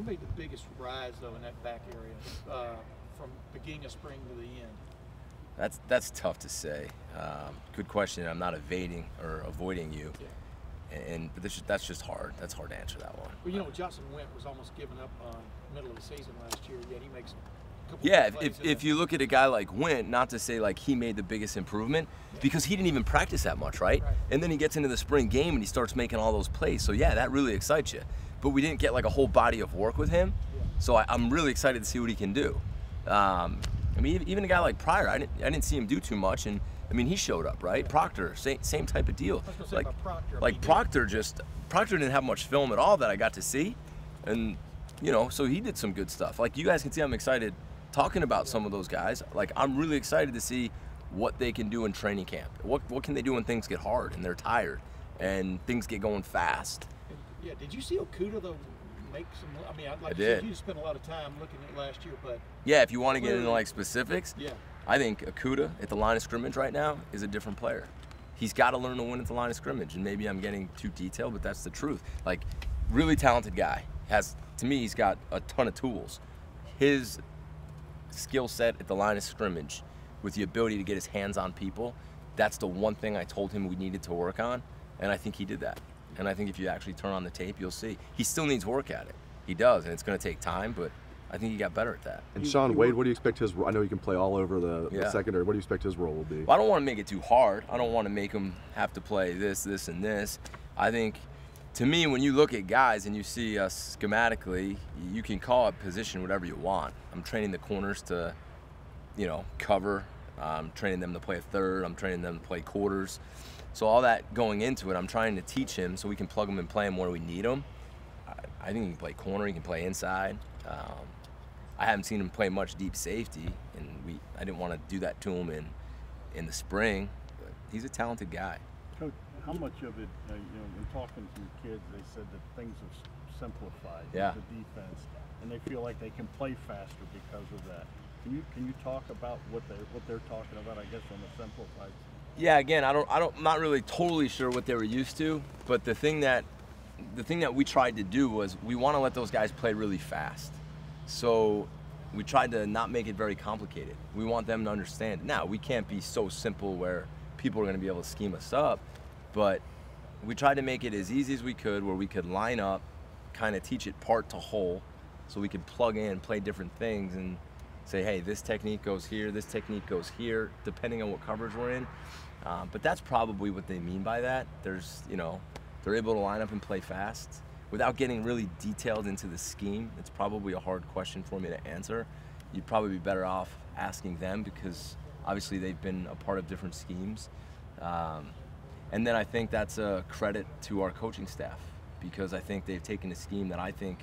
Who made the biggest rise though in that back area from beginning of spring to the end? That's tough to say. Good question. I'm not evading or avoiding you. Yeah. But that's just hard. That's hard to answer that one. Well, you know, Justin Went was almost giving up on middle of the season last year, yet he makes a couple Yeah, of plays if you look at a guy like Went, not to say like he made the biggest improvement, because he didn't even practice that much, right? And then he gets into the spring game and he starts making all those plays. So yeah, that really excites you. But we didn't get like a whole body of work with him. So I'm really excited to see what he can do. I mean, even a guy like Pryor, I didn't see him do too much, and I mean, he showed up, right? Proctor, same type of deal. Proctor didn't have much film at all that I got to see, and you know, so he did some good stuff. Like, you guys can see, I'm excited talking about some of those guys. Like, I'm really excited to see what they can do in training camp. What can they do when things get hard and they're tired and things get going fast? Yeah, did you see Okuda though make some? I mean, like you said, you spent a lot of time looking at last year, but yeah, if you want to get into like specifics, yeah. I think Okuda at the line of scrimmage right now is a different player. He's got to learn to win at the line of scrimmage, and maybe I'm getting too detailed, but that's the truth. Like, really talented guy. To me, he's got a ton of tools. His skill set at the line of scrimmage with the ability to get his hands on people, that's the one thing I told him we needed to work on, and I think he did that. And I think if you actually turn on the tape, you'll see. He still needs work at it. He does, and it's going to take time, but I think he got better at that. And Sean Wade, what do you expect his role? I know he can play all over the secondary. What do you expect his role will be? Well, I don't want to make it too hard. I don't want to make him have to play this, and this. I think, to me, when you look at guys and you see us schematically, you can call a position whatever you want. I'm training the corners to, you know, cover. I'm training them to play a third. I'm training them to play quarters. So all that going into it, I'm trying to teach him so we can plug him and play him where we need him. I think he can play corner. He can play inside. I haven't seen him play much deep safety, and I didn't want to do that to him in the spring. But he's a talented guy. Coach, how much of it, you know, when talking to kids, they said that things have simplified with the defense, and they feel like they can play faster because of that. Can you talk about what they're talking about? I guess on the simplified. Yeah, again, I'm not really totally sure what they were used to, but the thing that we tried to do was we want to let those guys play really fast. So we tried to not make it very complicated. We want them to understand. Now, we can't be so simple where people are going to be able to scheme us up, but we tried to make it as easy as we could, where we could line up, kind of teach it part to whole, so we could plug in, play different things, and say, hey, this technique goes here, this technique goes here, depending on what coverage we're in. But that's probably what they mean by that. There's, you know, they're able to line up and play fast. Without getting really detailed into the scheme, it's probably a hard question for me to answer. You'd probably be better off asking them, because obviously they've been a part of different schemes. And then I think that's a credit to our coaching staff, because I think they've taken a scheme that I think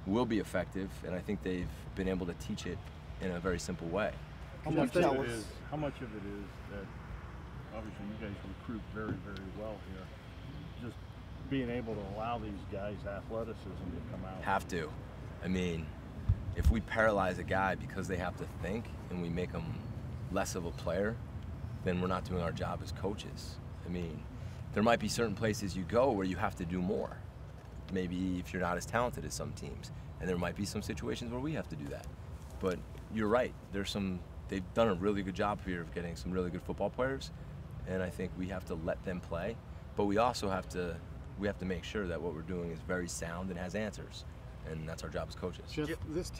will be effective, and I think they've been able to teach it in a very simple way. How much of it is that obviously you guys recruit very, very well here, just being able to allow these guys athleticism to come out? Have to. I mean, if we paralyze a guy because they have to think and we make them less of a player, then we're not doing our job as coaches. I mean, there might be certain places you go where you have to do more. Maybe if you're not as talented as some teams. And there might be some situations where we have to do that. But you're right. They've done a really good job here of getting some really good football players, and I think we have to let them play. But we also have to make sure that what we're doing is very sound and has answers, and that's our job as coaches. Jeff, this